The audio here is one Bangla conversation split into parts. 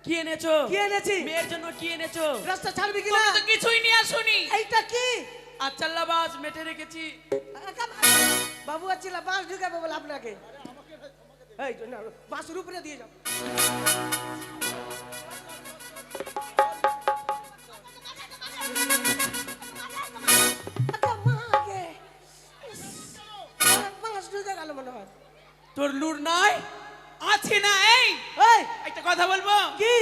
কি এনেছো? কি এনেছি? মেয়ের জন্য কি এনেছো? রাস্তা ছাড়বি কিনা? তুমি তো কিছুই নিয়ে আসোনি। এইটা কি? আচ্ছাল্লা বাস মেটে রেখেছি। বাবু আছিলা বাস ঢুকাবো বলে আপনাকে। এই না বাসের উপরে দিয়ে যাও। তোর লুর নাই আছে না? এই একটা কথা বলবো কি?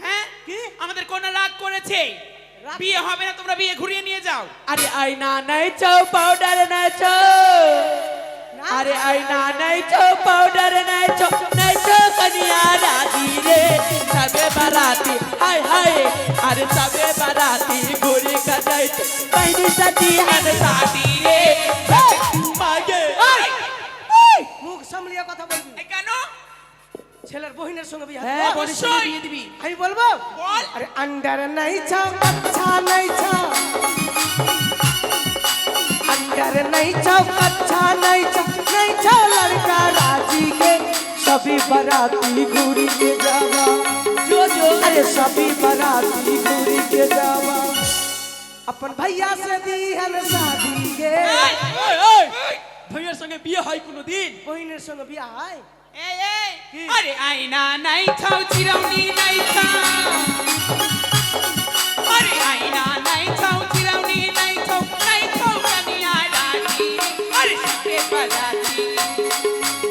হ্যাঁ কি? আমাদের কোন রাগ করেছে? বিয়ে হবে না, তোমরা বিয়ে ঘুরিয়ে নিয়ে যাও। আরে আয়না নাই চাও পাউডার নাই চাও, আরে আয়না নাই চাও পাউডার নাই চাও, নাই চাও কনিয়া রাজি রে সবে বারাতি হাই হাই, আরে সবে বারাতি ঘুরে কাটাইতে বাইনি সাথী হান সাথী রে মাগে। মুখ সামলিয়ে কথা বলবি। কেন? ছেলের বহিনের সঙ্গে বিয়ে। হ্যাঁ অবশ্যই বিয়ে দিবি। আমি বলবো বল। আরে अंडर नहीं छाओ अच्छा नहीं छाओ, अंडर नहीं छाओ अच्छा नहीं छाओ, नहीं छाओ लड़का राजी के सभी बाराती घूरी के जावा जो जो, अरे सभी बाराती घूरी के जावा अपन भैया से दी है शादी के। ভাইয়ের সঙ্গে বিয়ে হয় কোনোদিন? বহিনের সঙ্গে বিয়ে হয়? এই এই আরে আয়না নাই ছাও চিরাউনি নাই ছাও, আরে আয়না নাই ছাও চিরাউনি নাই ছাও, নাই ছাও কনিয়া রাজি আরে সবে বারাতি,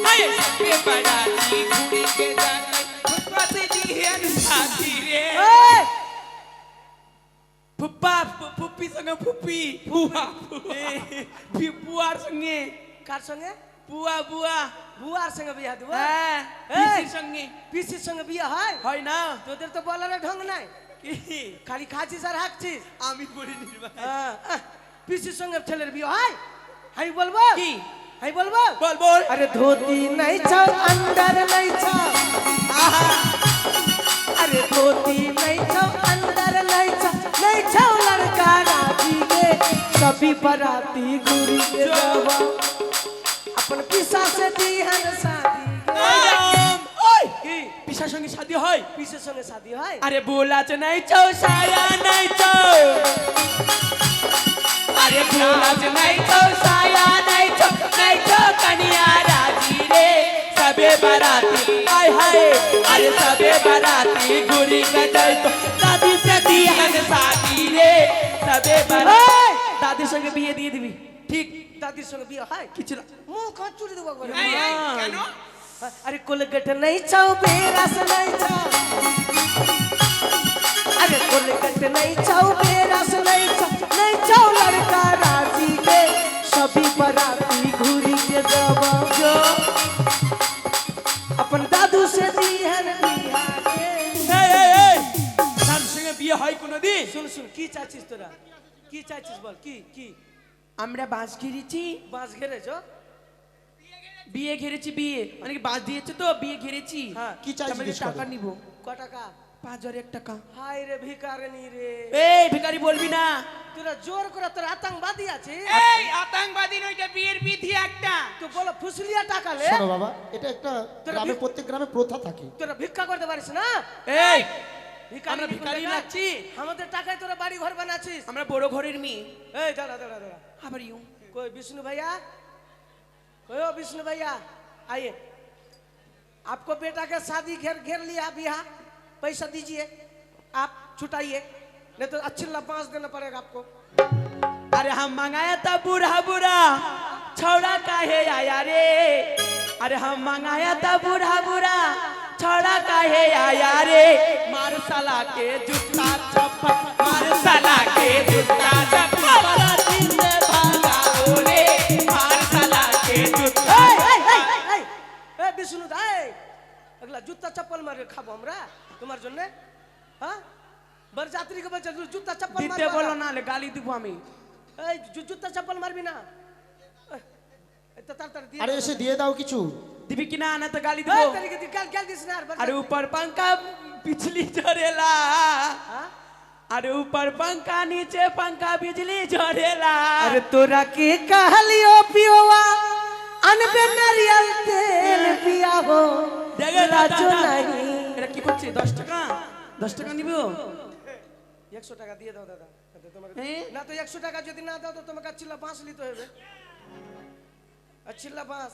আরে সবে বারাতি ঘুরি के जाते ফুটপাতে দিহেন সাথী রে। ফুপ্পা ফুপ্পি সঙ্গে ফুপ্পি বুয়া বুয়ার সঙ্গে। কার সঙ্গে? বুয়া বুয়া বুয়ার সঙ্গে বিয়ে দেবো? হ্যাঁ পিসির সঙ্গে। পিসির সঙ্গে বিয়ে হয়? হয় না। তোদের তো বলার ঢং নাই, কি খালি খাচ্ছিস আর হাঁকছিস। আমি বলিনি ভাই। পিসির সঙ্গে ছেলের বিয়ে হয়? আমি বলবো কি? আমি বলবো বল বল। अरे धोती नहीं छाओ अंदर नहीं छाओ, अरे धोती नहीं छाओ अंदर नहीं छाओ, नहीं छाओ लड़का राजी के सभी बाराती घूरी के जावा अपन पिसा से दी है शादी ওই কি পিসার সঙ্গে শাদী হয়? পিসের সঙ্গে শাदी হয়? আরে বোলাচ নাই চাও সায়া নাই চাও, আরে বোলাচ নাই চাও সায়া নাই চাও, নাই চাও কনিয়া রাজি রে সবে বারাতি হাই হাই, আরে সবে বারাতি ঘুরি কাটাই তো দাদি সে দিহান সাথী রে সবে বারাতি। দাদির সঙ্গে বিয়ে দিয়ে দিবি। ঠিক দাদির সঙ্গে বিয়ে হয়? কিছু না। মুখ হাত চুরি দেবো করে। এই এই কেন? अरे कोलगेट नहीं छाओ बेरस नहीं छाओ, अरे कोलगेट नहीं छाओ बेरस नहीं छाओ, नहीं छाओ लड़का राजी के सभी बाराती घूरी के जावा जो अपन दादू से दी है बिया के। এই তার সঙ্গে বিয়ে হয় কোনোদিন? सुन सुन की चाचिस तोरा की चाचिस बोल की আমরা বাস ঘিরেছি, बांस घेरे जो বিয়ে ঘিরেছি, বিয়ে অনেকে বাস দিয়েছে তো বিয়ে ঘিরেছি। हाँ কি চাই তারপরে জিজ্ঞেস টাকা করো? নিব कटका 5000 টাকা। हाय रे भिखारनी रे, এই ভিখারি বলবি না। তোরা জোর করে তোরা আতঙ্কবাদী আছে। এই আতঙ্কবাদী নইটা বিয়ের বিধি একটা। তো বলো ফুসলিয়া টাকা লে, শোনো বাবা, এটা একটা গ্রামে প্রত্যেক গ্রামে প্রথা থাকে। তোরা ভিক্ষা করতে পারিস না? এই আমরা ভিখারি লাগছি? আমাদের টাকায় তোরা বাড়ি ঘর বানাচ্ছিস। আমরা বড় ঘরের মেয়ে। এই দাঁড়া দাঁড়া দাঁড়া, আবার ইউ कोई विष्णु भैया, कोई ओ विष्णु भैया आइए, आपको बेटा का शादी घेर घेर लिया बिया, पैसा दीजिए आप छुटाइए, नहीं तो अच्छी बांस देना पड़ेगा आपको। अरे हम मंगाया था बूढ़ा बूढ़ा छौड़ा काहे आया रे, अरे हम मंगाया था बूढ़ा बूढ़ा छौड़ा काहे आया रे, मार साला के जूता चप्पल, मार साला के जूता चप्पल, बाराती से भागा ओले, मार साला के जूता। ए विष्णु दाई अगला जूता चप्पल मार के खाबो हमरा তোমার জন্য? হ্যাঁ বরযাত্রীকে বলছে জুতা চপ্পল মারবা। দিতে বলো না লে গালি দিব আমি। এই জুতা চপ্পল মারবি না, এত তাড়াতাড়ি দিয়ে। আরে এসে দিয়ে দাও কিছু। দিবি কি না না তো গালি দিব। এই তরিকে দি গাল দিস না। अरे ऊपर पंखा बिजली झरेला, हां अरे ऊपर पंखा नीचे पंखा बिजली झरेला। अरे तोरा के कहलियो पियोवा अनबे नारियल तेल पिया हो जगह लाजो नहीं। এটা কি করছিস 10 টাকা? 10 টাকা নিব 100 টাকা দিয়ে দাও দাদা তোমাকে হ্যাঁ? না তো 100 টাকা যদি না দাও তো তোমাকে চিল্লা বাঁশ নিতে হবে আর চিল্লা বাঁশ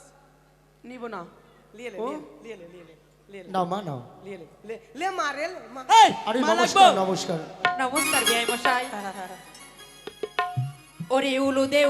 নিব না লিয়ে লে ও? লিয়ে লে লিয়ে লে লিয়ে লে নাও মা নাও লিয়ে লে লে লে মারে মা এই আরে মা নমস্কার লাগবো? নমস্কার নমস্কার বিআই মশাই ওরে উলু দে